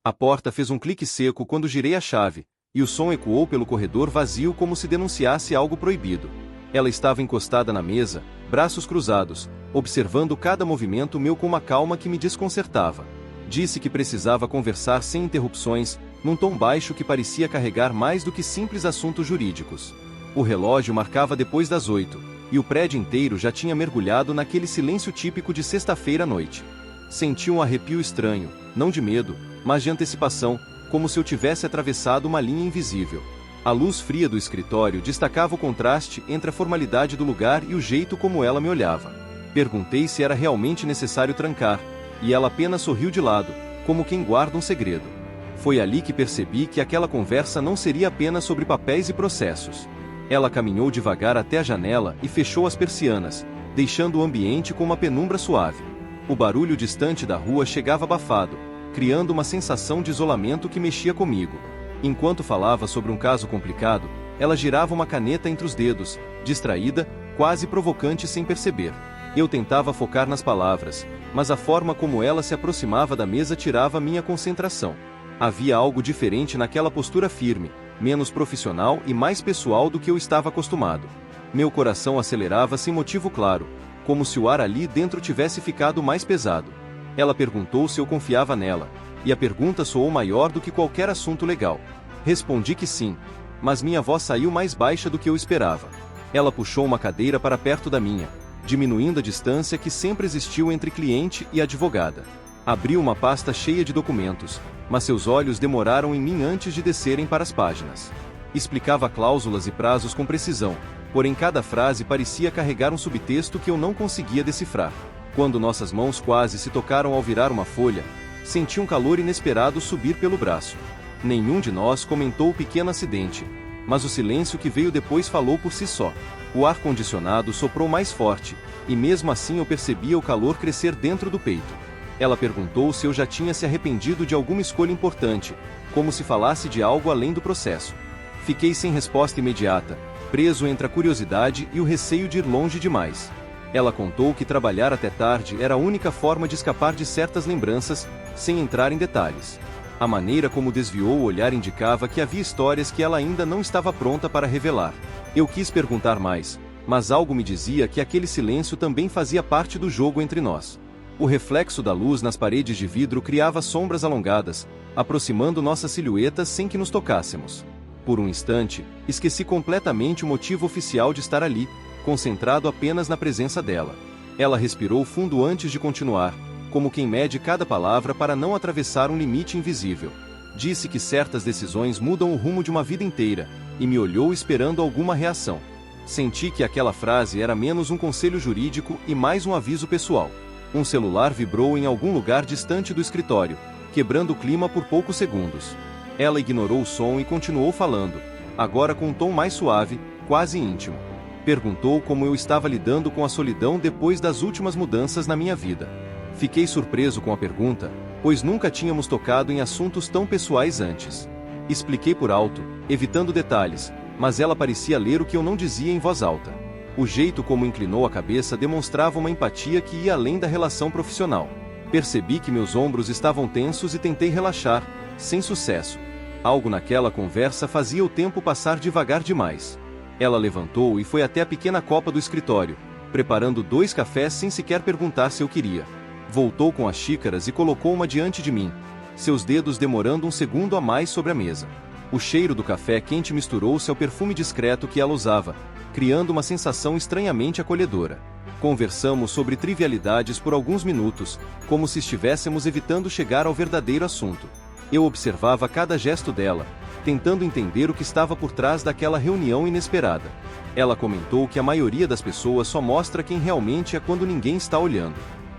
A porta fez um clique seco quando girei a chave, e o som ecoou pelo corredor vazio como se denunciasse algo proibido. Ela estava encostada na mesa, braços cruzados, observando cada movimento meu com uma calma que me desconcertava. Disse que precisava conversar sem interrupções, num tom baixo que parecia carregar mais do que simples assuntos jurídicos. O relógio marcava depois das 8, e o prédio inteiro já tinha mergulhado naquele silêncio típico de sexta-feira à noite. Senti um arrepio estranho, não de medo, mas de antecipação, como se eu tivesse atravessado uma linha invisível. A luz fria do escritório destacava o contraste entre a formalidade do lugar e o jeito como ela me olhava. Perguntei se era realmente necessário trancar, e ela apenas sorriu de lado, como quem guarda um segredo. Foi ali que percebi que aquela conversa não seria apenas sobre papéis e processos. Ela caminhou devagar até a janela e fechou as persianas, deixando o ambiente com uma penumbra suave. O barulho distante da rua chegava abafado, criando uma sensação de isolamento que mexia comigo. Enquanto falava sobre um caso complicado, ela girava uma caneta entre os dedos, distraída, quase provocante sem perceber. Eu tentava focar nas palavras, mas a forma como ela se aproximava da mesa tirava minha concentração. Havia algo diferente naquela postura firme, menos profissional e mais pessoal do que eu estava acostumado. Meu coração acelerava sem motivo claro, como se o ar ali dentro tivesse ficado mais pesado. Ela perguntou se eu confiava nela, e a pergunta soou maior do que qualquer assunto legal. Respondi que sim, mas minha voz saiu mais baixa do que eu esperava. Ela puxou uma cadeira para perto da minha, diminuindo a distância que sempre existiu entre cliente e advogada. Abriu uma pasta cheia de documentos, mas seus olhos demoraram em mim antes de descerem para as páginas. Explicava cláusulas e prazos com precisão, porém cada frase parecia carregar um subtexto que eu não conseguia decifrar. Quando nossas mãos quase se tocaram ao virar uma folha, senti um calor inesperado subir pelo braço. Nenhum de nós comentou o pequeno acidente, mas o silêncio que veio depois falou por si só. O ar-condicionado soprou mais forte, e mesmo assim eu percebia o calor crescer dentro do peito. Ela perguntou se eu já tinha se arrependido de alguma escolha importante, como se falasse de algo além do processo. Fiquei sem resposta imediata, preso entre a curiosidade e o receio de ir longe demais. Ela contou que trabalhar até tarde era a única forma de escapar de certas lembranças, sem entrar em detalhes. A maneira como desviou o olhar indicava que havia histórias que ela ainda não estava pronta para revelar. Eu quis perguntar mais, mas algo me dizia que aquele silêncio também fazia parte do jogo entre nós. O reflexo da luz nas paredes de vidro criava sombras alongadas, aproximando nossas silhuetas sem que nos tocássemos. Por um instante, esqueci completamente o motivo oficial de estar ali, concentrado apenas na presença dela. Ela respirou fundo antes de continuar, como quem mede cada palavra para não atravessar um limite invisível. Disse que certas decisões mudam o rumo de uma vida inteira, e me olhou esperando alguma reação. Senti que aquela frase era menos um conselho jurídico e mais um aviso pessoal. Um celular vibrou em algum lugar distante do escritório, quebrando o clima por poucos segundos. Ela ignorou o som e continuou falando, agora com um tom mais suave, quase íntimo. Perguntou como eu estava lidando com a solidão depois das últimas mudanças na minha vida. Fiquei surpreso com a pergunta, pois nunca tínhamos tocado em assuntos tão pessoais antes. Expliquei por alto, evitando detalhes, mas ela parecia ler o que eu não dizia em voz alta. O jeito como inclinou a cabeça demonstrava uma empatia que ia além da relação profissional. Percebi que meus ombros estavam tensos e tentei relaxar, sem sucesso. Algo naquela conversa fazia o tempo passar devagar demais. Ela levantou e foi até a pequena copa do escritório, preparando 2 cafés sem sequer perguntar se eu queria. Voltou com as xícaras e colocou uma diante de mim, seus dedos demorando um segundo a mais sobre a mesa. O cheiro do café quente misturou-se ao perfume discreto que ela usava, criando uma sensação estranhamente acolhedora. Conversamos sobre trivialidades por alguns minutos, como se estivéssemos evitando chegar ao verdadeiro assunto. Eu observava cada gesto dela, tentando entender o que estava por trás daquela reunião inesperada. Ela comentou que a maioria das pessoas só mostra quem realmente é quando ninguém está olhando.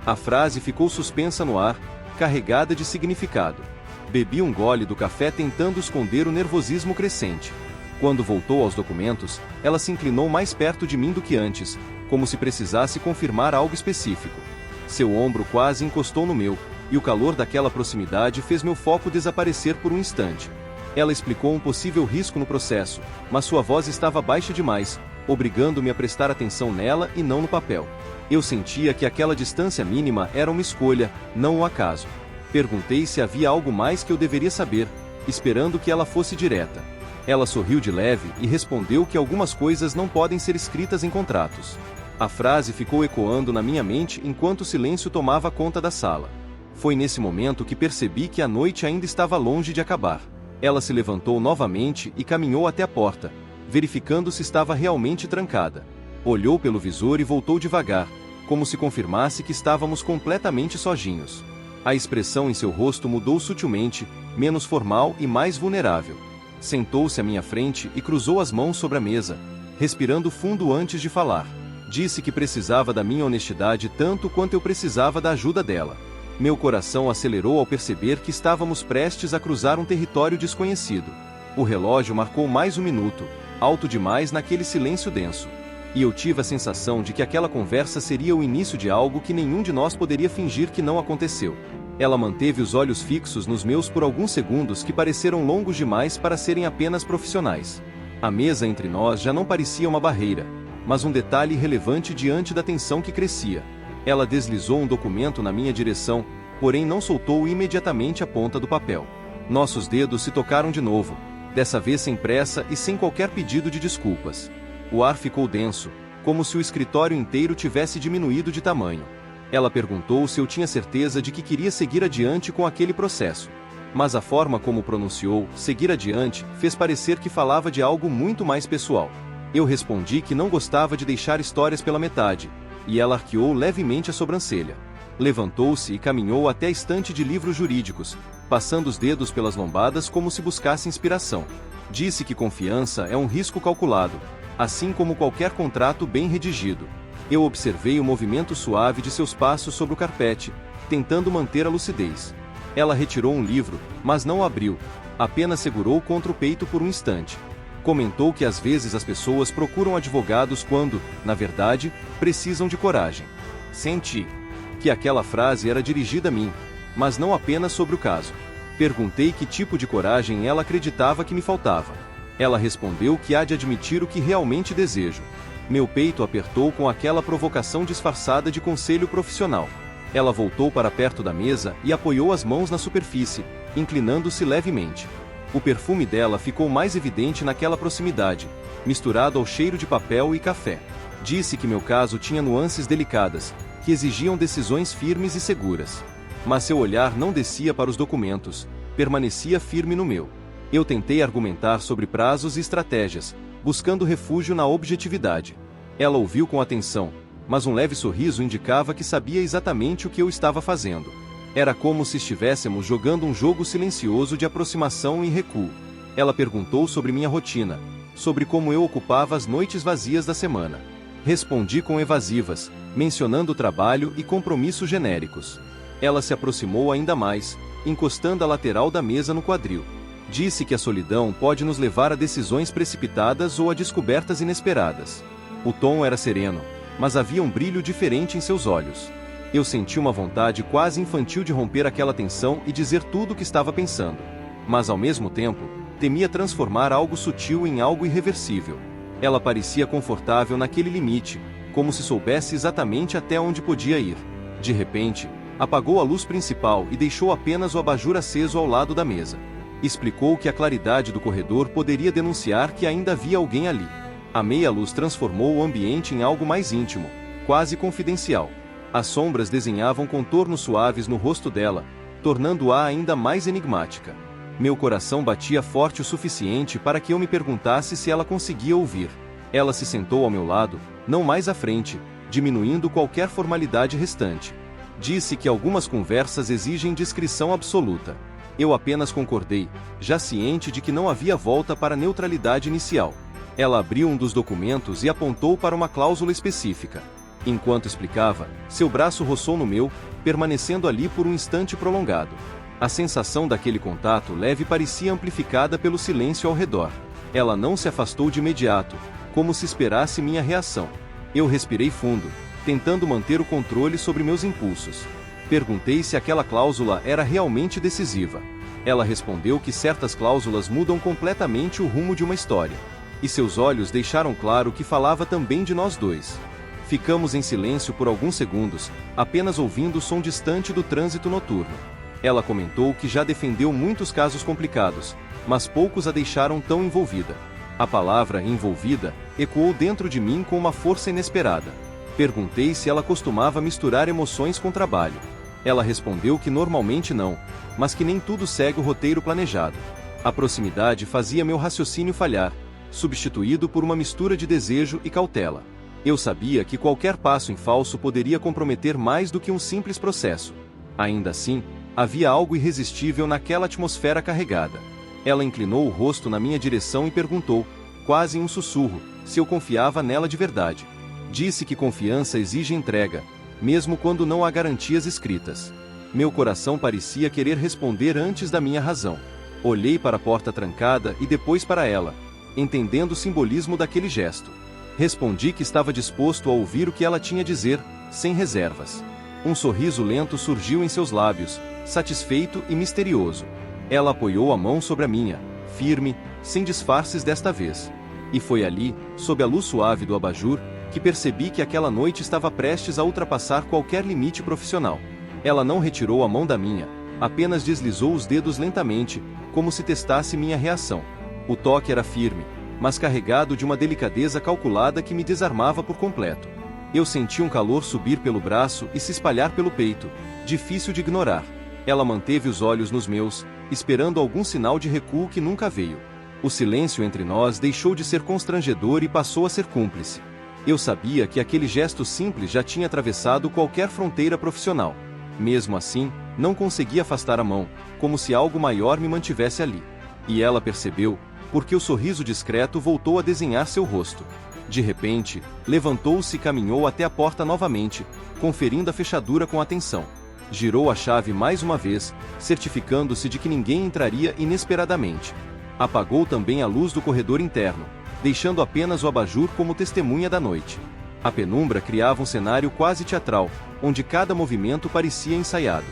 A frase ficou suspensa no ar, carregada de significado. Bebi um gole do café tentando esconder o nervosismo crescente. Quando voltou aos documentos, ela se inclinou mais perto de mim do que antes, como se precisasse confirmar algo específico. Seu ombro quase encostou no meu, e o calor daquela proximidade fez meu foco desaparecer por um instante. Ela explicou um possível risco no processo, mas sua voz estava baixa demais, obrigando-me a prestar atenção nela e não no papel. Eu sentia que aquela distância mínima era uma escolha, não um acaso. Perguntei se havia algo mais que eu deveria saber, esperando que ela fosse direta. Ela sorriu de leve e respondeu que algumas coisas não podem ser escritas em contratos. A frase ficou ecoando na minha mente enquanto o silêncio tomava conta da sala. Foi nesse momento que percebi que a noite ainda estava longe de acabar. Ela se levantou novamente e caminhou até a porta, verificando se estava realmente trancada. Olhou pelo visor e voltou devagar, como se confirmasse que estávamos completamente sozinhos. A expressão em seu rosto mudou sutilmente, menos formal e mais vulnerável. Sentou-se à minha frente e cruzou as mãos sobre a mesa, respirando fundo antes de falar. Disse que precisava da minha honestidade tanto quanto eu precisava da ajuda dela. Meu coração acelerou ao perceber que estávamos prestes a cruzar um território desconhecido. O relógio marcou mais 1 minuto, alto demais naquele silêncio denso. E eu tive a sensação de que aquela conversa seria o início de algo que nenhum de nós poderia fingir que não aconteceu. Ela manteve os olhos fixos nos meus por alguns segundos que pareceram longos demais para serem apenas profissionais. A mesa entre nós já não parecia uma barreira, mas um detalhe irrelevante diante da tensão que crescia. Ela deslizou um documento na minha direção, porém não soltou imediatamente a ponta do papel. Nossos dedos se tocaram de novo, dessa vez sem pressa e sem qualquer pedido de desculpas. O ar ficou denso, como se o escritório inteiro tivesse diminuído de tamanho. Ela perguntou se eu tinha certeza de que queria seguir adiante com aquele processo. Mas a forma como pronunciou "seguir adiante" fez parecer que falava de algo muito mais pessoal. Eu respondi que não gostava de deixar histórias pela metade, e ela arqueou levemente a sobrancelha. Levantou-se e caminhou até a estante de livros jurídicos, passando os dedos pelas lombadas como se buscasse inspiração. Disse que confiança é um risco calculado, assim como qualquer contrato bem redigido. Eu observei o movimento suave de seus passos sobre o carpete, tentando manter a lucidez. Ela retirou um livro, mas não o abriu, apenas segurou contra o peito por um instante. Comentou que às vezes as pessoas procuram advogados quando, na verdade, precisam de coragem. Senti que aquela frase era dirigida a mim, mas não apenas sobre o caso. Perguntei que tipo de coragem ela acreditava que me faltava. Ela respondeu que há de admitir o que realmente desejo. Meu peito apertou com aquela provocação disfarçada de conselho profissional. Ela voltou para perto da mesa e apoiou as mãos na superfície, inclinando-se levemente. O perfume dela ficou mais evidente naquela proximidade, misturado ao cheiro de papel e café. Disse que meu caso tinha nuances delicadas, que exigiam decisões firmes e seguras. Mas seu olhar não descia para os documentos, permanecia firme no meu. Eu tentei argumentar sobre prazos e estratégias, buscando refúgio na objetividade. Ela ouviu com atenção, mas um leve sorriso indicava que sabia exatamente o que eu estava fazendo. Era como se estivéssemos jogando um jogo silencioso de aproximação e recuo. Ela perguntou sobre minha rotina, sobre como eu ocupava as noites vazias da semana. Respondi com evasivas, mencionando trabalho e compromissos genéricos. Ela se aproximou ainda mais, encostando a lateral da mesa no quadril. Disse que a solidão pode nos levar a decisões precipitadas ou a descobertas inesperadas. O tom era sereno, mas havia um brilho diferente em seus olhos. Eu senti uma vontade quase infantil de romper aquela tensão e dizer tudo o que estava pensando. Mas ao mesmo tempo, temia transformar algo sutil em algo irreversível. Ela parecia confortável naquele limite, como se soubesse exatamente até onde podia ir. De repente, apagou a luz principal e deixou apenas o abajur aceso ao lado da mesa. Explicou que a claridade do corredor poderia denunciar que ainda havia alguém ali. A meia-luz transformou o ambiente em algo mais íntimo, quase confidencial. As sombras desenhavam contornos suaves no rosto dela, tornando-a ainda mais enigmática. Meu coração batia forte o suficiente para que eu me perguntasse se ela conseguia ouvir. Ela se sentou ao meu lado, não mais à frente, diminuindo qualquer formalidade restante. Disse que algumas conversas exigem discrição absoluta. Eu apenas concordei, já ciente de que não havia volta para a neutralidade inicial. Ela abriu um dos documentos e apontou para uma cláusula específica. Enquanto explicava, seu braço roçou no meu, permanecendo ali por um instante prolongado. A sensação daquele contato leve parecia amplificada pelo silêncio ao redor. Ela não se afastou de imediato, como se esperasse minha reação. Eu respirei fundo, tentando manter o controle sobre meus impulsos. Perguntei se aquela cláusula era realmente decisiva. Ela respondeu que certas cláusulas mudam completamente o rumo de uma história. E seus olhos deixaram claro que falava também de nós dois. Ficamos em silêncio por alguns segundos, apenas ouvindo o som distante do trânsito noturno. Ela comentou que já defendeu muitos casos complicados, mas poucos a deixaram tão envolvida. A palavra envolvida ecoou dentro de mim com uma força inesperada. Perguntei se ela costumava misturar emoções com trabalho. Ela respondeu que normalmente não, mas que nem tudo segue o roteiro planejado. A proximidade fazia meu raciocínio falhar, substituído por uma mistura de desejo e cautela. Eu sabia que qualquer passo em falso poderia comprometer mais do que um simples processo. Ainda assim, havia algo irresistível naquela atmosfera carregada. Ela inclinou o rosto na minha direção e perguntou, quase em um sussurro, se eu confiava nela de verdade. Disse que confiança exige entrega, mesmo quando não há garantias escritas. Meu coração parecia querer responder antes da minha razão. Olhei para a porta trancada e depois para ela, entendendo o simbolismo daquele gesto. Respondi que estava disposto a ouvir o que ela tinha a dizer, sem reservas. Um sorriso lento surgiu em seus lábios, satisfeito e misterioso. Ela apoiou a mão sobre a minha, firme, sem disfarces desta vez. E foi ali, sob a luz suave do abajur, que percebi que aquela noite estava prestes a ultrapassar qualquer limite profissional. Ela não retirou a mão da minha, apenas deslizou os dedos lentamente, como se testasse minha reação. O toque era firme, mas carregado de uma delicadeza calculada que me desarmava por completo. Eu senti um calor subir pelo braço e se espalhar pelo peito, difícil de ignorar. Ela manteve os olhos nos meus, esperando algum sinal de recuo que nunca veio. O silêncio entre nós deixou de ser constrangedor e passou a ser cúmplice. Eu sabia que aquele gesto simples já tinha atravessado qualquer fronteira profissional. Mesmo assim, não conseguia afastar a mão, como se algo maior me mantivesse ali. E ela percebeu, porque o sorriso discreto voltou a desenhar seu rosto. De repente, levantou-se e caminhou até a porta novamente, conferindo a fechadura com atenção. Girou a chave mais uma vez, certificando-se de que ninguém entraria inesperadamente. Apagou também a luz do corredor interno, deixando apenas o abajur como testemunha da noite. A penumbra criava um cenário quase teatral, onde cada movimento parecia ensaiado.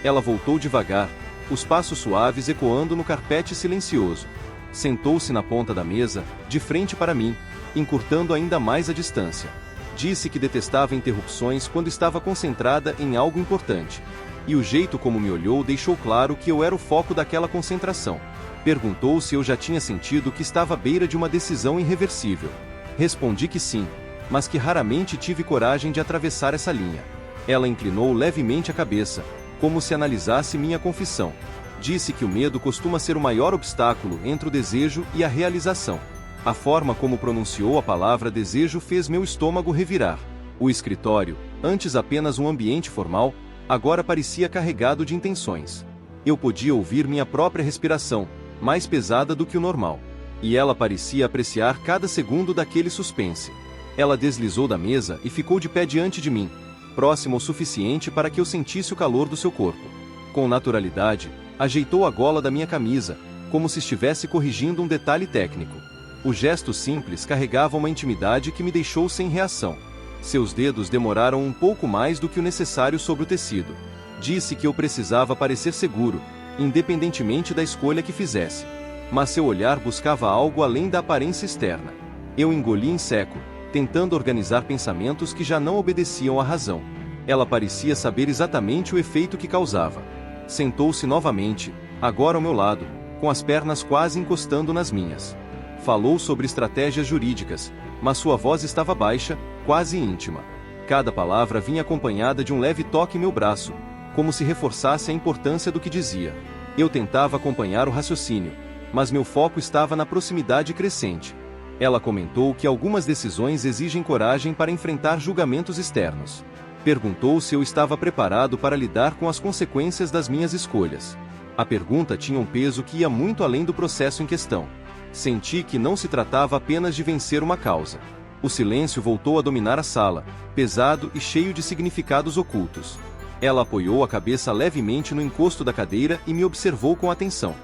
Ela voltou devagar, os passos suaves ecoando no carpete silencioso. Sentou-se na ponta da mesa, de frente para mim, encurtando ainda mais a distância. Disse que detestava interrupções quando estava concentrada em algo importante. E o jeito como me olhou deixou claro que eu era o foco daquela concentração. Perguntou se eu já tinha sentido que estava à beira de uma decisão irreversível. Respondi que sim, mas que raramente tive coragem de atravessar essa linha. Ela inclinou levemente a cabeça, como se analisasse minha confissão. Disse que o medo costuma ser o maior obstáculo entre o desejo e a realização. A forma como pronunciou a palavra desejo fez meu estômago revirar. O escritório, antes apenas um ambiente formal, agora parecia carregado de intenções. Eu podia ouvir minha própria respiração, mais pesada do que o normal. E ela parecia apreciar cada segundo daquele suspense. Ela deslizou da mesa e ficou de pé diante de mim, próximo o suficiente para que eu sentisse o calor do seu corpo. Com naturalidade, ajeitou a gola da minha camisa, como se estivesse corrigindo um detalhe técnico. O gesto simples carregava uma intimidade que me deixou sem reação. Seus dedos demoraram um pouco mais do que o necessário sobre o tecido. Disse que eu precisava parecer seguro, independentemente da escolha que fizesse. Mas seu olhar buscava algo além da aparência externa. Eu engoli em seco, tentando organizar pensamentos que já não obedeciam à razão. Ela parecia saber exatamente o efeito que causava. Sentou-se novamente, agora ao meu lado, com as pernas quase encostando nas minhas. Falou sobre estratégias jurídicas, mas sua voz estava baixa, quase íntima. Cada palavra vinha acompanhada de um leve toque em meu braço, como se reforçasse a importância do que dizia. Eu tentava acompanhar o raciocínio, mas meu foco estava na proximidade crescente. Ela comentou que algumas decisões exigem coragem para enfrentar julgamentos externos. Perguntou se eu estava preparado para lidar com as consequências das minhas escolhas. A pergunta tinha um peso que ia muito além do processo em questão. Senti que não se tratava apenas de vencer uma causa. O silêncio voltou a dominar a sala, pesado e cheio de significados ocultos. Ela apoiou a cabeça levemente no encosto da cadeira e me observou com atenção.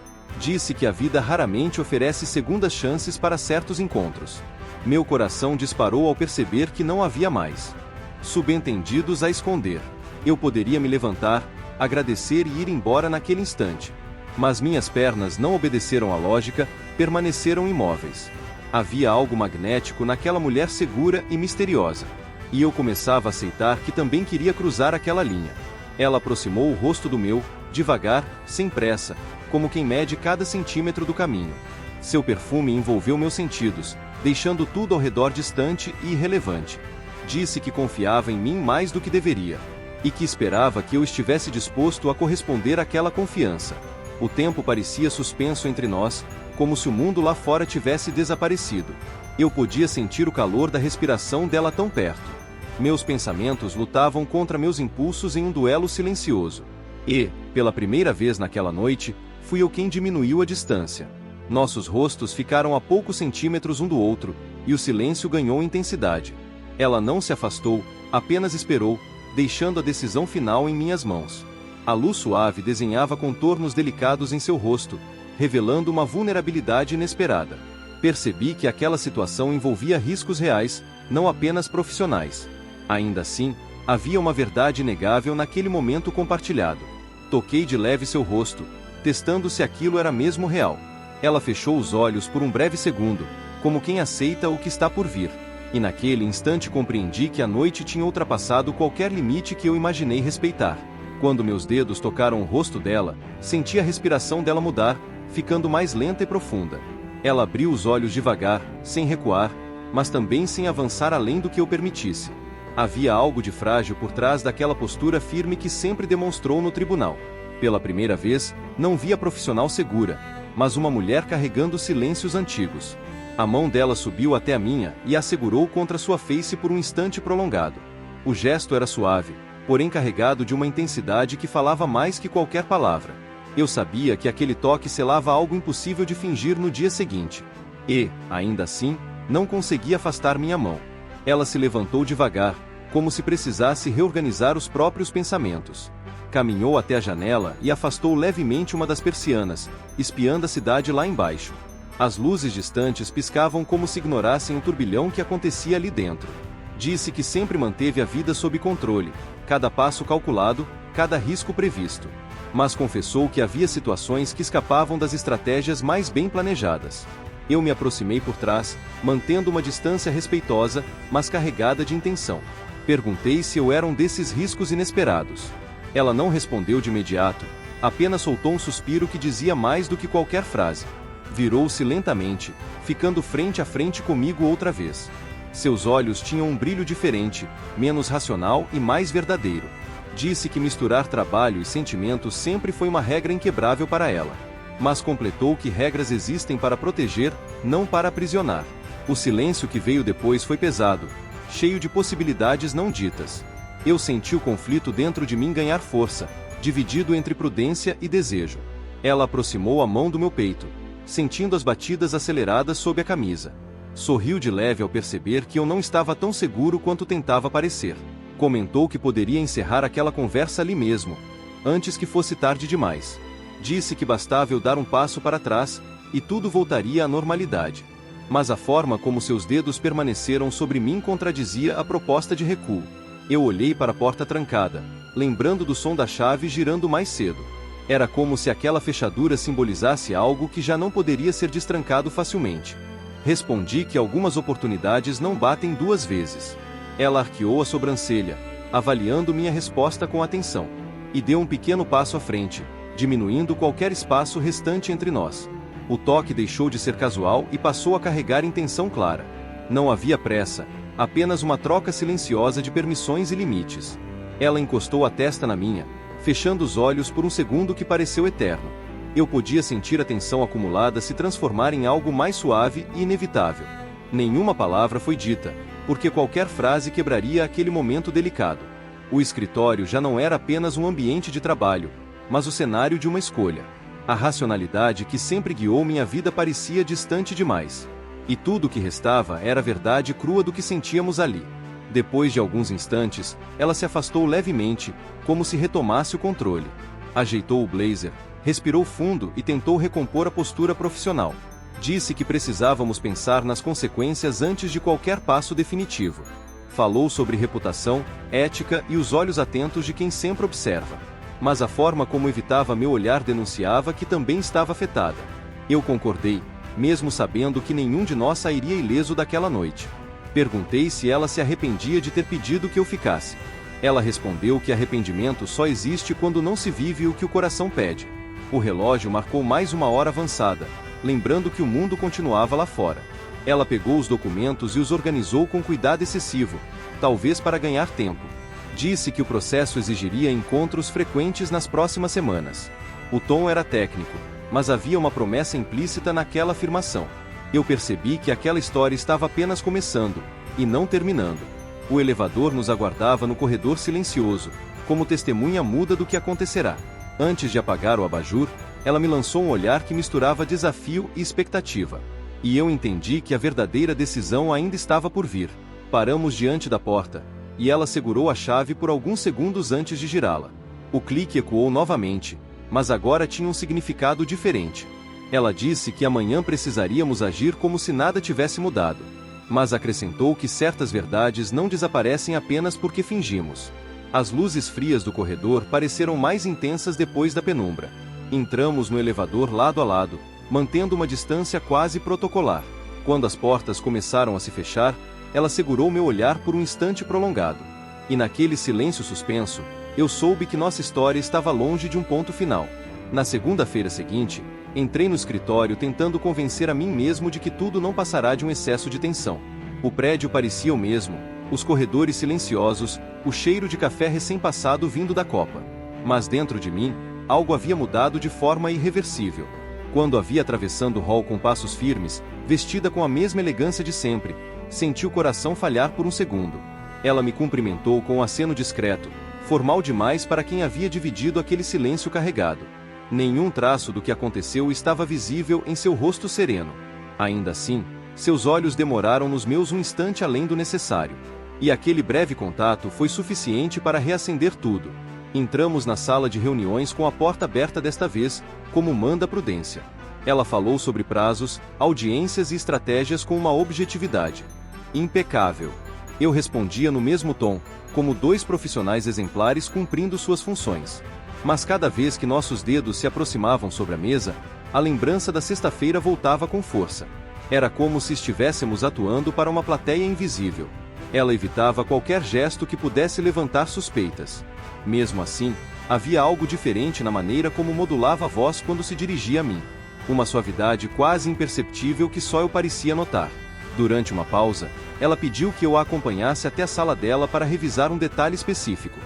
Disse que a vida raramente oferece segundas chances para certos encontros. Meu coração disparou ao perceber que não havia mais subentendidos a esconder. Eu poderia me levantar, agradecer e ir embora naquele instante. Mas minhas pernas não obedeceram à lógica, permaneceram imóveis. Havia algo magnético naquela mulher segura e misteriosa. E eu começava a aceitar que também queria cruzar aquela linha. Ela aproximou o rosto do meu, devagar, sem pressa, como quem mede cada centímetro do caminho. Seu perfume envolveu meus sentidos, deixando tudo ao redor distante e irrelevante. Disse que confiava em mim mais do que deveria, e que esperava que eu estivesse disposto a corresponder àquela confiança. O tempo parecia suspenso entre nós, como se o mundo lá fora tivesse desaparecido. Eu podia sentir o calor da respiração dela tão perto. Meus pensamentos lutavam contra meus impulsos em um duelo silencioso. E, pela primeira vez naquela noite, fui eu quem diminuiu a distância. Nossos rostos ficaram a poucos centímetros um do outro, e o silêncio ganhou intensidade. Ela não se afastou, apenas esperou, deixando a decisão final em minhas mãos. A luz suave desenhava contornos delicados em seu rosto, revelando uma vulnerabilidade inesperada. Percebi que aquela situação envolvia riscos reais, não apenas profissionais. Ainda assim, havia uma verdade inegável naquele momento compartilhado. Toquei de leve seu rosto, testando se aquilo era mesmo real. Ela fechou os olhos por um breve segundo, como quem aceita o que está por vir. E naquele instante compreendi que a noite tinha ultrapassado qualquer limite que eu imaginei respeitar. Quando meus dedos tocaram o rosto dela, senti a respiração dela mudar, ficando mais lenta e profunda. Ela abriu os olhos devagar, sem recuar, mas também sem avançar além do que eu permitisse. Havia algo de frágil por trás daquela postura firme que sempre demonstrou no tribunal. Pela primeira vez, não vi a profissional segura, mas uma mulher carregando silêncios antigos. A mão dela subiu até a minha e a segurou contra sua face por um instante prolongado. O gesto era suave, porém carregado de uma intensidade que falava mais que qualquer palavra. Eu sabia que aquele toque selava algo impossível de fingir no dia seguinte. E, ainda assim, não consegui afastar minha mão. Ela se levantou devagar, como se precisasse reorganizar os próprios pensamentos. Caminhou até a janela e afastou levemente uma das persianas, espiando a cidade lá embaixo. As luzes distantes piscavam como se ignorassem o turbilhão que acontecia ali dentro. Disse que sempre manteve a vida sob controle, cada passo calculado, cada risco previsto. Mas confessou que havia situações que escapavam das estratégias mais bem planejadas. Eu me aproximei por trás, mantendo uma distância respeitosa, mas carregada de intenção. Perguntei se eu era um desses riscos inesperados. Ela não respondeu de imediato, apenas soltou um suspiro que dizia mais do que qualquer frase. Virou-se lentamente, ficando frente a frente comigo outra vez. Seus olhos tinham um brilho diferente, menos racional e mais verdadeiro. Disse que misturar trabalho e sentimento sempre foi uma regra inquebrável para ela. Mas completou que regras existem para proteger, não para aprisionar. O silêncio que veio depois foi pesado, cheio de possibilidades não ditas. Eu senti o conflito dentro de mim ganhar força, dividido entre prudência e desejo. Ela aproximou a mão do meu peito, sentindo as batidas aceleradas sob a camisa. Sorriu de leve ao perceber que eu não estava tão seguro quanto tentava parecer. Comentou que poderia encerrar aquela conversa ali mesmo, antes que fosse tarde demais. Disse que bastava eu dar um passo para trás, e tudo voltaria à normalidade. Mas a forma como seus dedos permaneceram sobre mim contradizia a proposta de recuo. Eu olhei para a porta trancada, lembrando do som da chave girando mais cedo. Era como se aquela fechadura simbolizasse algo que já não poderia ser destrancado facilmente. Respondi que algumas oportunidades não batem duas vezes. Ela arqueou a sobrancelha, avaliando minha resposta com atenção, e deu um pequeno passo à frente, diminuindo qualquer espaço restante entre nós. O toque deixou de ser casual e passou a carregar intenção clara. Não havia pressa, apenas uma troca silenciosa de permissões e limites. Ela encostou a testa na minha, fechando os olhos por um segundo que pareceu eterno. Eu podia sentir a tensão acumulada se transformar em algo mais suave e inevitável. Nenhuma palavra foi dita, porque qualquer frase quebraria aquele momento delicado. O escritório já não era apenas um ambiente de trabalho, mas o cenário de uma escolha. A racionalidade que sempre guiou minha vida parecia distante demais. E tudo o que restava era a verdade crua do que sentíamos ali. Depois de alguns instantes, ela se afastou levemente, como se retomasse o controle. Ajeitou o blazer, respirou fundo e tentou recompor a postura profissional. Disse que precisávamos pensar nas consequências antes de qualquer passo definitivo. Falou sobre reputação, ética e os olhos atentos de quem sempre observa. Mas a forma como evitava meu olhar denunciava que também estava afetada. Eu concordei, mesmo sabendo que nenhum de nós sairia ileso daquela noite. Perguntei se ela se arrependia de ter pedido que eu ficasse. Ela respondeu que arrependimento só existe quando não se vive o que o coração pede. O relógio marcou mais uma hora avançada, lembrando que o mundo continuava lá fora. Ela pegou os documentos e os organizou com cuidado excessivo, talvez para ganhar tempo. Disse que o processo exigiria encontros frequentes nas próximas semanas. O tom era técnico, mas havia uma promessa implícita naquela afirmação. Eu percebi que aquela história estava apenas começando, e não terminando. O elevador nos aguardava no corredor silencioso, como testemunha muda do que acontecerá. Antes de apagar o abajur, ela me lançou um olhar que misturava desafio e expectativa. E eu entendi que a verdadeira decisão ainda estava por vir. Paramos diante da porta, e ela segurou a chave por alguns segundos antes de girá-la. O clique ecoou novamente, mas agora tinha um significado diferente. Ela disse que amanhã precisaríamos agir como se nada tivesse mudado. Mas acrescentou que certas verdades não desaparecem apenas porque fingimos. As luzes frias do corredor pareceram mais intensas depois da penumbra. Entramos no elevador lado a lado, mantendo uma distância quase protocolar. Quando as portas começaram a se fechar, ela segurou meu olhar por um instante prolongado. E naquele silêncio suspenso, eu soube que nossa história estava longe de um ponto final. Na segunda-feira seguinte, entrei no escritório tentando convencer a mim mesmo de que tudo não passará de um excesso de tensão. O prédio parecia o mesmo, os corredores silenciosos, o cheiro de café recém-passado vindo da copa. Mas dentro de mim, algo havia mudado de forma irreversível. Quando a vi atravessando o hall com passos firmes, vestida com a mesma elegância de sempre, senti o coração falhar por um segundo. Ela me cumprimentou com um aceno discreto, formal demais para quem havia dividido aquele silêncio carregado. Nenhum traço do que aconteceu estava visível em seu rosto sereno. Ainda assim, seus olhos demoraram nos meus um instante além do necessário. E aquele breve contato foi suficiente para reacender tudo. Entramos na sala de reuniões com a porta aberta desta vez, como manda a prudência. Ela falou sobre prazos, audiências e estratégias com uma objetividade impecável. Eu respondia no mesmo tom, como dois profissionais exemplares cumprindo suas funções. Mas cada vez que nossos dedos se aproximavam sobre a mesa, a lembrança da sexta-feira voltava com força. Era como se estivéssemos atuando para uma plateia invisível. Ela evitava qualquer gesto que pudesse levantar suspeitas. Mesmo assim, havia algo diferente na maneira como modulava a voz quando se dirigia a mim. Uma suavidade quase imperceptível que só eu parecia notar. Durante uma pausa, ela pediu que eu a acompanhasse até a sala dela para revisar um detalhe específico.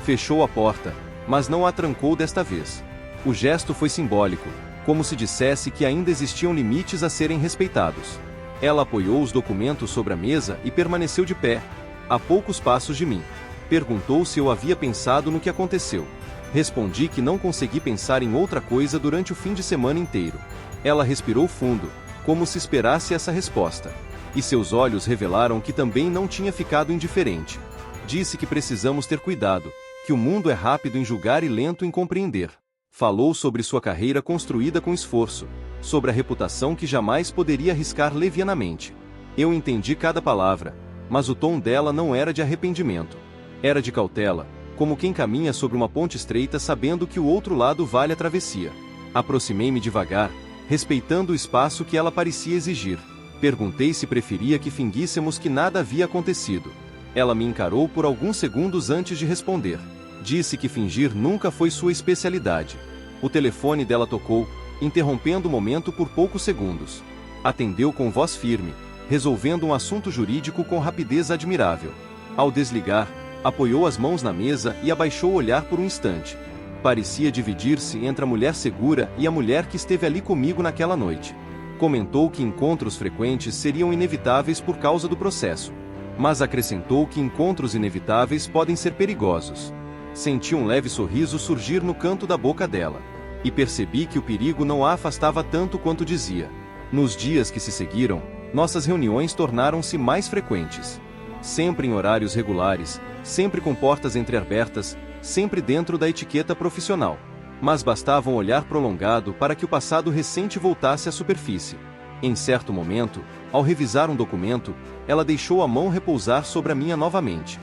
Fechou a porta, mas não a trancou desta vez. O gesto foi simbólico, como se dissesse que ainda existiam limites a serem respeitados. Ela apoiou os documentos sobre a mesa e permaneceu de pé, a poucos passos de mim. Perguntou se eu havia pensado no que aconteceu. Respondi que não consegui pensar em outra coisa durante o fim de semana inteiro. Ela respirou fundo, como se esperasse essa resposta. E seus olhos revelaram que também não tinha ficado indiferente. Disse que precisamos ter cuidado, que o mundo é rápido em julgar e lento em compreender. Falou sobre sua carreira construída com esforço, sobre a reputação que jamais poderia arriscar levianamente. Eu entendi cada palavra, mas o tom dela não era de arrependimento. Era de cautela, como quem caminha sobre uma ponte estreita sabendo que o outro lado vale a travessia. Aproximei-me devagar, respeitando o espaço que ela parecia exigir. Perguntei se preferia que fingíssemos que nada havia acontecido. Ela me encarou por alguns segundos antes de responder. Disse que fingir nunca foi sua especialidade. O telefone dela tocou, interrompendo o momento por poucos segundos. Atendeu com voz firme, resolvendo um assunto jurídico com rapidez admirável. Ao desligar, apoiou as mãos na mesa e abaixou o olhar por um instante. Parecia dividir-se entre a mulher segura e a mulher que esteve ali comigo naquela noite. Comentou que encontros frequentes seriam inevitáveis por causa do processo. Mas acrescentou que encontros inevitáveis podem ser perigosos. Senti um leve sorriso surgir no canto da boca dela. E percebi que o perigo não a afastava tanto quanto dizia. Nos dias que se seguiram, nossas reuniões tornaram-se mais frequentes. Sempre em horários regulares, sempre com portas entreabertas, sempre dentro da etiqueta profissional. Mas bastava um olhar prolongado para que o passado recente voltasse à superfície. Em certo momento, ao revisar um documento, ela deixou a mão repousar sobre a minha novamente.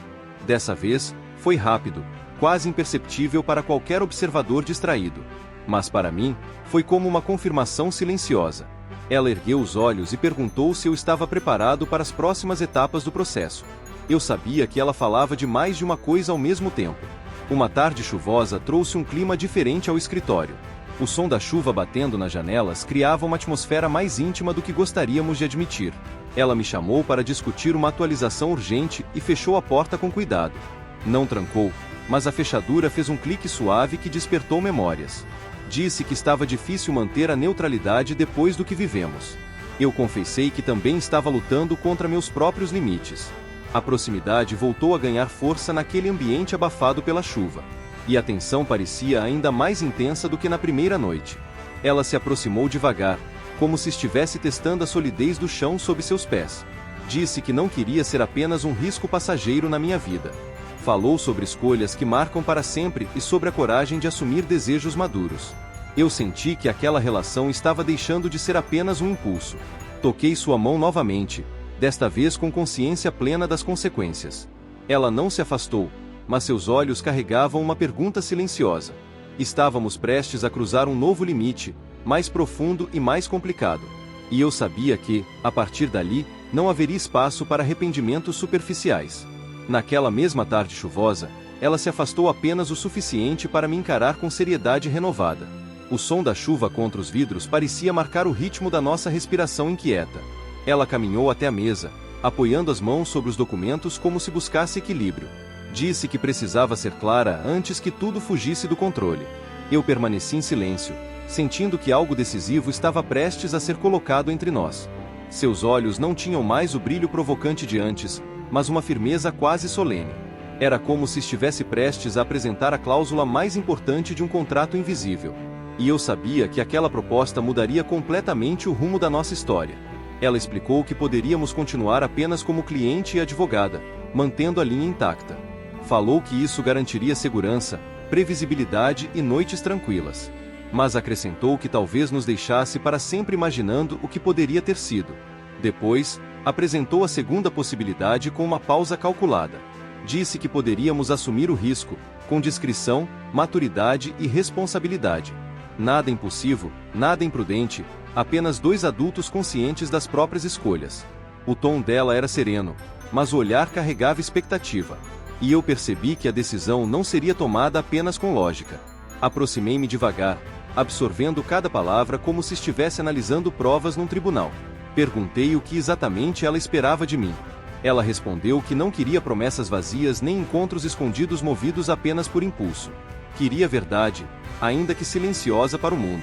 Dessa vez, foi rápido, quase imperceptível para qualquer observador distraído. Mas para mim, foi como uma confirmação silenciosa. Ela ergueu os olhos e perguntou se eu estava preparado para as próximas etapas do processo. Eu sabia que ela falava de mais de uma coisa ao mesmo tempo. Uma tarde chuvosa trouxe um clima diferente ao escritório. O som da chuva batendo nas janelas criava uma atmosfera mais íntima do que gostaríamos de admitir. Ela me chamou para discutir uma atualização urgente e fechou a porta com cuidado. Não trancou, mas a fechadura fez um clique suave que despertou memórias. Disse que estava difícil manter a neutralidade depois do que vivemos. Eu confessei que também estava lutando contra meus próprios limites. A proximidade voltou a ganhar força naquele ambiente abafado pela chuva. E a tensão parecia ainda mais intensa do que na primeira noite. Ela se aproximou devagar, como se estivesse testando a solidez do chão sob seus pés. Disse que não queria ser apenas um risco passageiro na minha vida. Falou sobre escolhas que marcam para sempre e sobre a coragem de assumir desejos maduros. Eu senti que aquela relação estava deixando de ser apenas um impulso. Toquei sua mão novamente, desta vez com consciência plena das consequências. Ela não se afastou, mas seus olhos carregavam uma pergunta silenciosa. Estávamos prestes a cruzar um novo limite, mais profundo e mais complicado. E eu sabia que, a partir dali, não haveria espaço para arrependimentos superficiais. Naquela mesma tarde chuvosa, ela se afastou apenas o suficiente para me encarar com seriedade renovada. O som da chuva contra os vidros parecia marcar o ritmo da nossa respiração inquieta. Ela caminhou até a mesa, apoiando as mãos sobre os documentos como se buscasse equilíbrio. Disse que precisava ser clara antes que tudo fugisse do controle. Eu permaneci em silêncio, sentindo que algo decisivo estava prestes a ser colocado entre nós. Seus olhos não tinham mais o brilho provocante de antes, mas uma firmeza quase solene. Era como se estivesse prestes a apresentar a cláusula mais importante de um contrato invisível. E eu sabia que aquela proposta mudaria completamente o rumo da nossa história. Ela explicou que poderíamos continuar apenas como cliente e advogada, mantendo a linha intacta. Falou que isso garantiria segurança, previsibilidade e noites tranquilas. Mas acrescentou que talvez nos deixasse para sempre imaginando o que poderia ter sido. Depois, apresentou a segunda possibilidade com uma pausa calculada. Disse que poderíamos assumir o risco, com discrição, maturidade e responsabilidade. Nada impulsivo, nada imprudente, apenas dois adultos conscientes das próprias escolhas. O tom dela era sereno, mas o olhar carregava expectativa. E eu percebi que a decisão não seria tomada apenas com lógica. Aproximei-me devagar, absorvendo cada palavra como se estivesse analisando provas num tribunal. Perguntei o que exatamente ela esperava de mim. Ela respondeu que não queria promessas vazias nem encontros escondidos movidos apenas por impulso. Queria verdade, ainda que silenciosa para o mundo.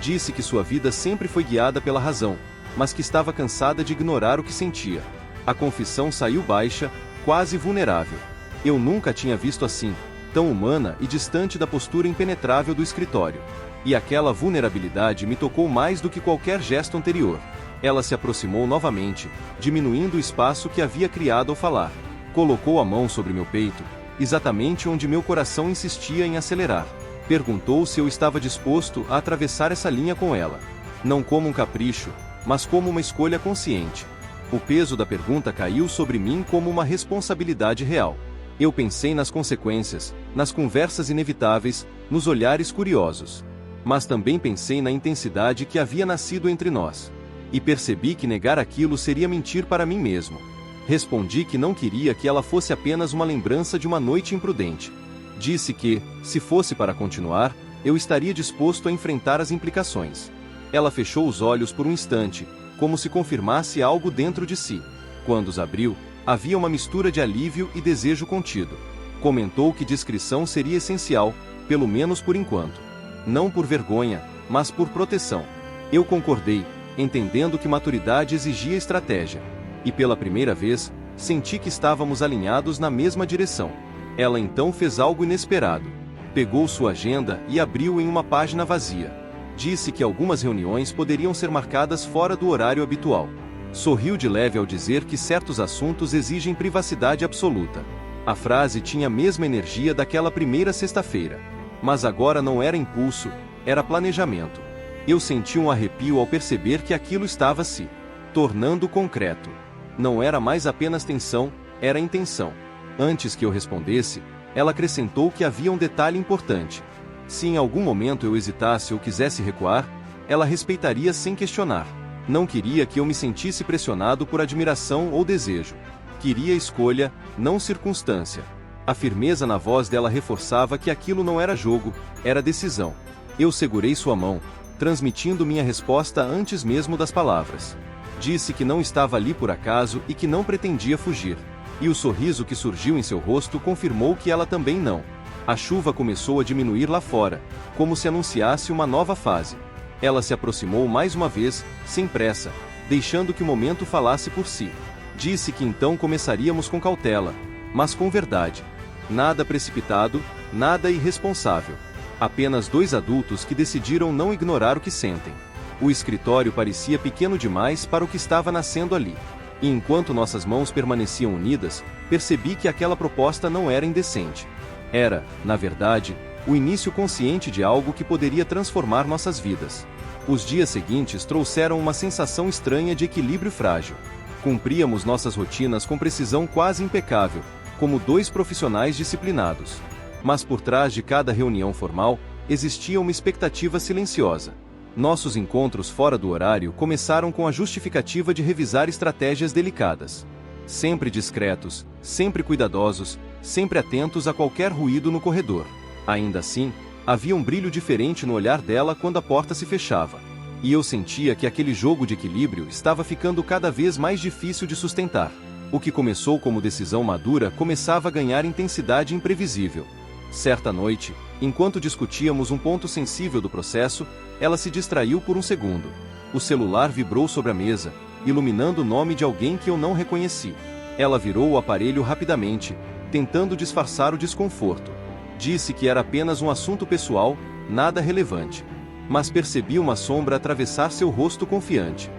Disse que sua vida sempre foi guiada pela razão, mas que estava cansada de ignorar o que sentia. A confissão saiu baixa, quase vulnerável. Eu nunca a tinha visto assim, tão humana e distante da postura impenetrável do escritório. E aquela vulnerabilidade me tocou mais do que qualquer gesto anterior. Ela se aproximou novamente, diminuindo o espaço que havia criado ao falar. Colocou a mão sobre meu peito, exatamente onde meu coração insistia em acelerar. Perguntou se eu estava disposto a atravessar essa linha com ela. Não como um capricho, mas como uma escolha consciente. O peso da pergunta caiu sobre mim como uma responsabilidade real. Eu pensei nas consequências, nas conversas inevitáveis, nos olhares curiosos. Mas também pensei na intensidade que havia nascido entre nós. E percebi que negar aquilo seria mentir para mim mesmo. Respondi que não queria que ela fosse apenas uma lembrança de uma noite imprudente. Disse que, se fosse para continuar, eu estaria disposto a enfrentar as implicações. Ela fechou os olhos por um instante, como se confirmasse algo dentro de si. Quando os abriu, havia uma mistura de alívio e desejo contido. Comentou que discrição seria essencial, pelo menos por enquanto. Não por vergonha, mas por proteção. Eu concordei, entendendo que maturidade exigia estratégia. E pela primeira vez, senti que estávamos alinhados na mesma direção. Ela então fez algo inesperado. Pegou sua agenda e abriu em uma página vazia. Disse que algumas reuniões poderiam ser marcadas fora do horário habitual. Sorriu de leve ao dizer que certos assuntos exigem privacidade absoluta. A frase tinha a mesma energia daquela primeira sexta-feira. Mas agora não era impulso, era planejamento. Eu senti um arrepio ao perceber que aquilo estava se tornando concreto. Não era mais apenas tensão, era intenção. Antes que eu respondesse, ela acrescentou que havia um detalhe importante. Se em algum momento eu hesitasse ou quisesse recuar, ela respeitaria sem questionar. Não queria que eu me sentisse pressionado por admiração ou desejo. Queria escolha, não circunstância. A firmeza na voz dela reforçava que aquilo não era jogo, era decisão. Eu segurei sua mão, transmitindo minha resposta antes mesmo das palavras. Disse que não estava ali por acaso e que não pretendia fugir. E o sorriso que surgiu em seu rosto confirmou que ela também não. A chuva começou a diminuir lá fora, como se anunciasse uma nova fase. Ela se aproximou mais uma vez, sem pressa, deixando que o momento falasse por si. Disse que então começaríamos com cautela, mas com verdade. Nada precipitado, nada irresponsável. Apenas dois adultos que decidiram não ignorar o que sentem. O escritório parecia pequeno demais para o que estava nascendo ali. E enquanto nossas mãos permaneciam unidas, percebi que aquela proposta não era indecente. Era, na verdade, o início consciente de algo que poderia transformar nossas vidas. Os dias seguintes trouxeram uma sensação estranha de equilíbrio frágil. Cumpríamos nossas rotinas com precisão quase impecável, como dois profissionais disciplinados. Mas por trás de cada reunião formal, existia uma expectativa silenciosa. Nossos encontros fora do horário começaram com a justificativa de revisar estratégias delicadas. Sempre discretos, sempre cuidadosos, sempre atentos a qualquer ruído no corredor. Ainda assim, havia um brilho diferente no olhar dela quando a porta se fechava. E eu sentia que aquele jogo de equilíbrio estava ficando cada vez mais difícil de sustentar. O que começou como decisão madura começava a ganhar intensidade imprevisível. Certa noite, enquanto discutíamos um ponto sensível do processo, ela se distraiu por um segundo. O celular vibrou sobre a mesa, iluminando o nome de alguém que eu não reconheci. Ela virou o aparelho rapidamente, tentando disfarçar o desconforto. Disse que era apenas um assunto pessoal, nada relevante. Mas percebi uma sombra atravessar seu rosto confiante.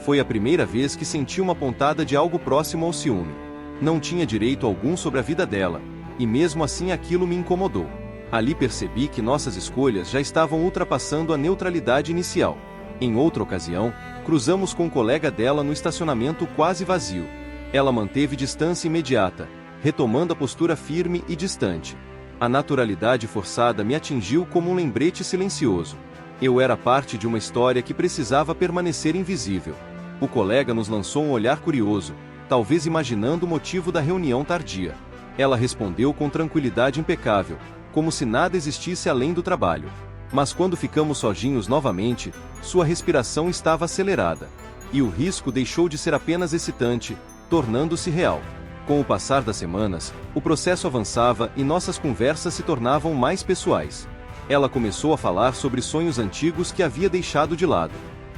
Foi a primeira vez que senti uma pontada de algo próximo ao ciúme. Não tinha direito algum sobre a vida dela, e mesmo assim aquilo me incomodou. Ali percebi que nossas escolhas já estavam ultrapassando a neutralidade inicial. Em outra ocasião, cruzamos com um colega dela no estacionamento quase vazio. Ela manteve distância imediata, retomando a postura firme e distante. A naturalidade forçada me atingiu como um lembrete silencioso. Eu era parte de uma história que precisava permanecer invisível. O colega nos lançou um olhar curioso, talvez imaginando o motivo da reunião tardia. Ela respondeu com tranquilidade impecável, como se nada existisse além do trabalho. Mas quando ficamos sozinhos novamente, sua respiração estava acelerada. E o risco deixou de ser apenas excitante, tornando-se real. Com o passar das semanas, o processo avançava e nossas conversas se tornavam mais pessoais. Ela começou a falar sobre sonhos antigos que havia deixado de lado.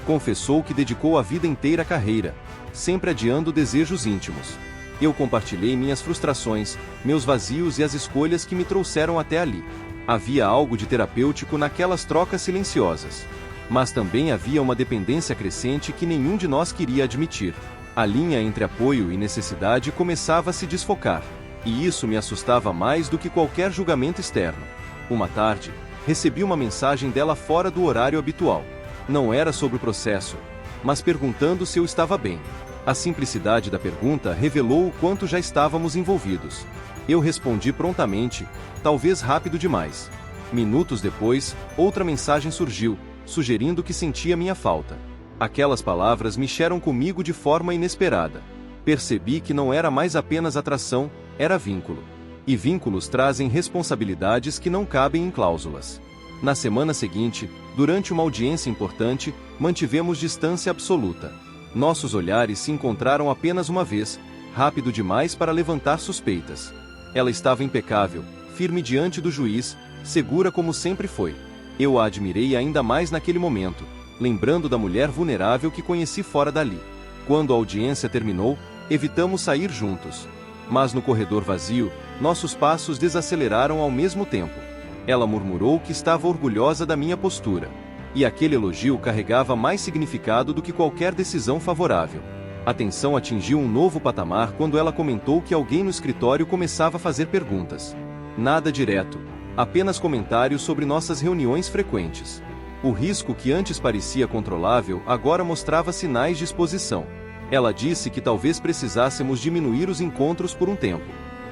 Confessou que dedicou a vida inteira à carreira, sempre adiando desejos íntimos. Eu compartilhei minhas frustrações, meus vazios e as escolhas que me trouxeram até ali. Havia algo de terapêutico naquelas trocas silenciosas. Mas também havia uma dependência crescente que nenhum de nós queria admitir. A linha entre apoio e necessidade começava a se desfocar. E isso me assustava mais do que qualquer julgamento externo. Uma tarde, recebi uma mensagem dela fora do horário habitual. Não era sobre o processo, mas perguntando se eu estava bem. A simplicidade da pergunta revelou o quanto já estávamos envolvidos. Eu respondi prontamente, talvez rápido demais. Minutos depois, outra mensagem surgiu, sugerindo que sentia minha falta. Aquelas palavras mexeram comigo de forma inesperada. Percebi que não era mais apenas atração, era vínculo. E vínculos trazem responsabilidades que não cabem em cláusulas. Na semana seguinte, durante uma audiência importante, mantivemos distância absoluta. Nossos olhares se encontraram apenas uma vez, rápido demais para levantar suspeitas. Ela estava impecável, firme diante do juiz, segura como sempre foi. Eu a admirei ainda mais naquele momento, lembrando da mulher vulnerável que conheci fora dali. Quando a audiência terminou, evitamos sair juntos. Mas no corredor vazio, nossos passos desaceleraram ao mesmo tempo. Ela murmurou que estava orgulhosa da minha postura. E aquele elogio carregava mais significado do que qualquer decisão favorável. A tensão atingiu um novo patamar quando ela comentou que alguém no escritório começava a fazer perguntas. Nada direto, apenas comentários sobre nossas reuniões frequentes. O risco que antes parecia controlável agora mostrava sinais de exposição. Ela disse que talvez precisássemos diminuir os encontros por um tempo.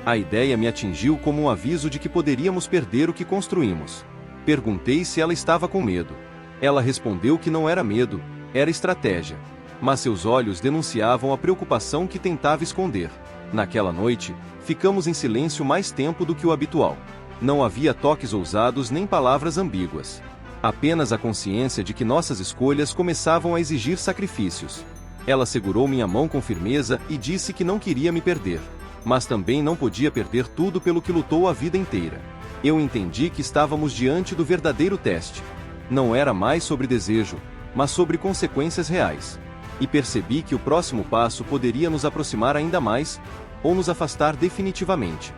A ideia me atingiu como um aviso de que poderíamos perder o que construímos. Perguntei se ela estava com medo. Ela respondeu que não era medo, era estratégia. Mas seus olhos denunciavam a preocupação que tentava esconder. Naquela noite, ficamos em silêncio mais tempo do que o habitual. Não havia toques ousados nem palavras ambíguas. Apenas a consciência de que nossas escolhas começavam a exigir sacrifícios. Ela segurou minha mão com firmeza e disse que não queria me perder. Mas também não podia perder tudo pelo que lutou a vida inteira. Eu entendi que estávamos diante do verdadeiro teste. Não era mais sobre desejo, mas sobre consequências reais. E percebi que o próximo passo poderia nos aproximar ainda mais, ou nos afastar definitivamente.